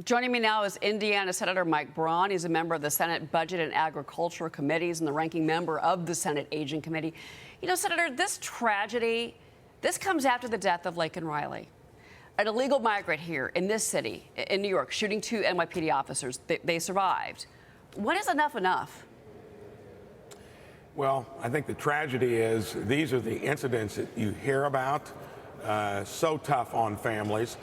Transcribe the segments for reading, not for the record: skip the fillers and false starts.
Joining me now is Indiana Senator Mike Braun. He's a member of the Senate Budget and Agriculture Committees and the ranking member of the Senate Aging Committee. You know, Senator, this tragedy, this comes after the death of Laken Riley, an illegal migrant here in this city, in New York, shooting two NYPD officers. They survived. When is enough enough? Well, I think the tragedy is these are the incidents that you hear about, so tough on families.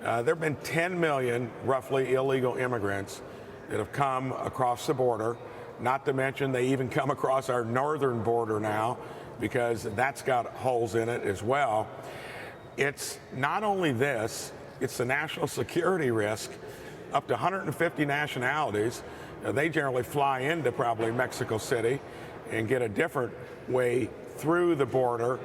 There have been 10 million, roughly, illegal immigrants that have come across the border, not to mention they even come across our northern border now because that's got holes in it as well. It's not only this, it's the national security risk. Up to 150 nationalities, they generally fly into probably Mexico City and get a different way through the border.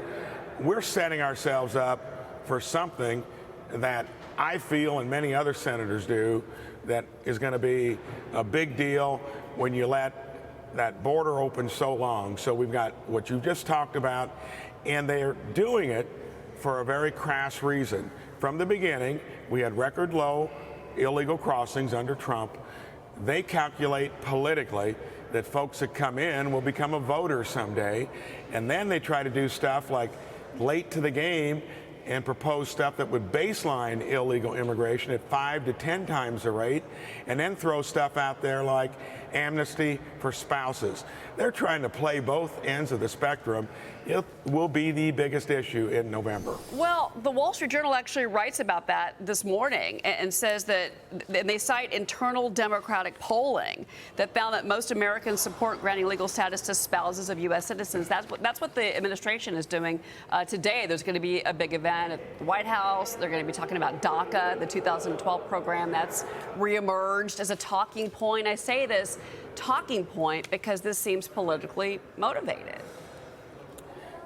We're setting ourselves up for something that I feel and many other senators do that is going to be a big deal when you let that border open so long. So we've got what you just talked about, and they're doing it for a very crass reason. From the beginning, we had record low illegal crossings under Trump. They calculate politically that folks that come in will become a voter someday, and then they try to do stuff like late to the game and propose stuff that would baseline illegal immigration at 5 to 10 times the rate, and then throw stuff out there like amnesty for spouses. They're trying to play both ends of the spectrum. It will be the biggest issue in November. Well, the Wall Street Journal actually writes about that this morning and says that, and they cite internal Democratic polling that found that most Americans support granting legal status to spouses of U.S. citizens. That's what the administration is doing today. There's going to be a big event at the White House. They're going to be talking about DACA, the 2012 program that's reemerged as a talking point. I say this talking point because this seems politically motivated.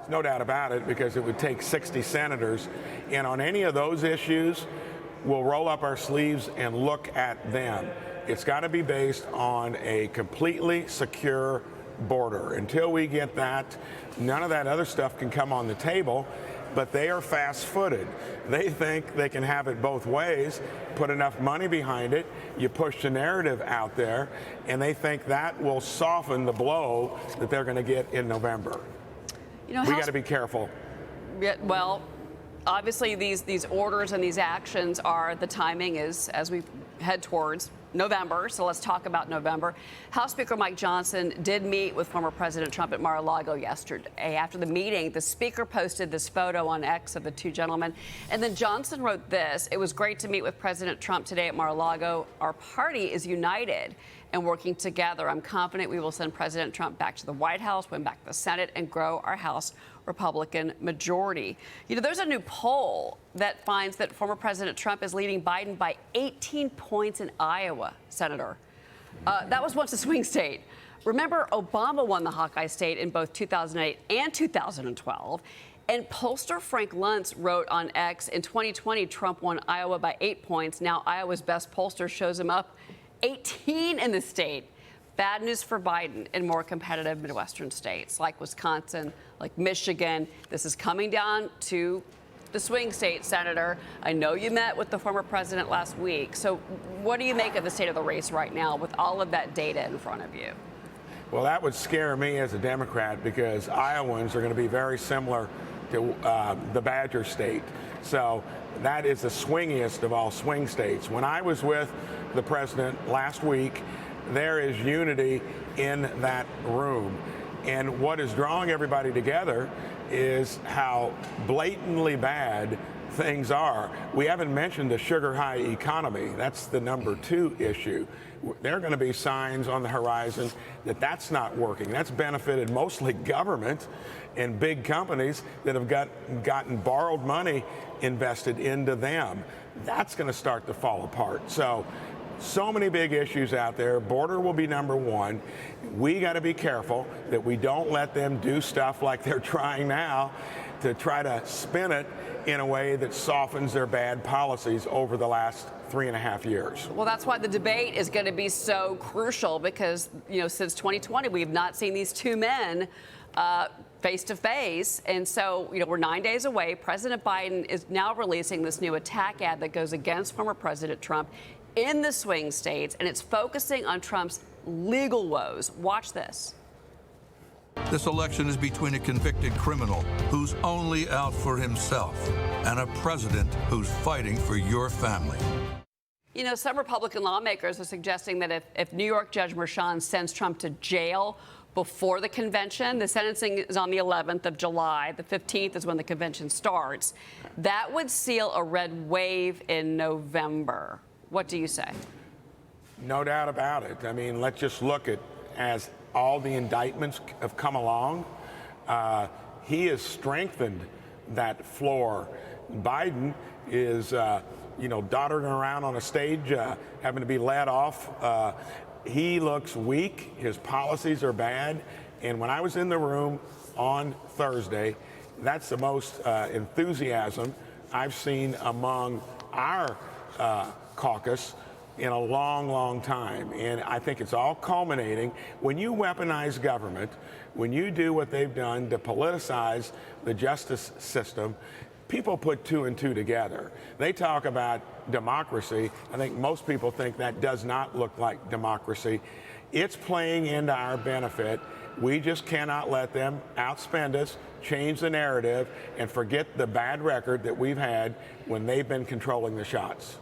No doubt about it, because it would take 60 senators. And on any of those issues, we'll roll up our sleeves and look at them. It's got to be based on a completely secure border. Until we get that, none of that other stuff can come on the table. But they are fast-footed. They think they can have it both ways, put enough money behind it, you push the narrative out there, and they think that will soften the blow that they're going to get in November. You know, we got to be careful. Yeah, well, obviously these orders and these actions are, the timing is as we head towards November, so let's talk about November. House Speaker Mike Johnson did meet with former President Trump at Mar-a-Lago yesterday. After the meeting, the speaker posted this photo on X of the two gentlemen, and then Johnson wrote this: "It was great to meet with President Trump today at Mar-a-Lago. Our party is united and working together. I'm confident we will send President Trump back to the White House, win back the Senate, and grow our House Republican majority." You know, there's a new poll that finds that former President Trump is leading Biden by 18 points in Iowa, Senator. That was once a swing state. Remember, Obama won the Hawkeye state in both 2008 and 2012. And pollster Frank Luntz wrote on X, in 2020, Trump won Iowa by 8 points. Now Iowa's best pollster shows him up 18 in the state. Bad news for Biden in more competitive Midwestern states like Wisconsin, like Michigan. This is coming down to the swing state, Senator. I know you met with the former president last week. So what do you make of the state of the race right now with all of that data in front of you? Well, that would scare me as a Democrat, because Iowans are going to be very similar to the Badger state. So that is the swingiest of all swing states. When I was with the president last week, there is unity in that room. And what is drawing everybody together is how blatantly bad things are. We haven't mentioned the sugar high economy. That's the number 2 issue. There are going to be signs on the horizon that that's not working. That's benefited mostly government and big companies that have gotten borrowed money invested into them. That's going to start to fall apart. So many big issues out there. Border will be number 1. We got to be careful that we don't let them do stuff like they're trying now to try to spin it in a way that softens their bad policies over the last 3.5 years. Well, that's why the debate is going to be so crucial, because, you know, since 2020, we've not seen these two men face to face. And so, you know, we're 9 days away. President Biden is now releasing this new attack ad that goes against former President Trump. in the swing states, and it's focusing on Trump's legal woes. Watch this. This election is between a convicted criminal who's only out for himself and a president who's fighting for your family. You know, some Republican lawmakers are suggesting that if New York Judge Merchan sends Trump to jail before the convention, the sentencing is on the 11th of July, the 15th is when the convention starts, that would seal a red wave in November. What do you say? No doubt about it. I mean, let's just look at as all the indictments have come along. He has strengthened that floor. Biden is, doddering around on a stage, having to be led off. He looks weak. His policies are bad. And when I was in the room on Thursday, that's the most enthusiasm I've seen among our caucus in a long, long time. And I think it's all culminating. When you weaponize government, when you do what they've done to politicize the justice system, people put two and two together. They talk about democracy. I think most people think that does not look like democracy. It's playing into our benefit. We just cannot let them outspend us, change the narrative, and forget the bad record that we've had when they've been controlling the shots.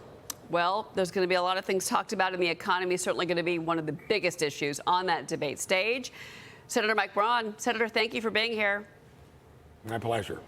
Well, there's going to be a lot of things talked about in the economy, certainly going to be one of the biggest issues on that debate stage. Senator Mike Braun, Senator, thank you for being here. My pleasure.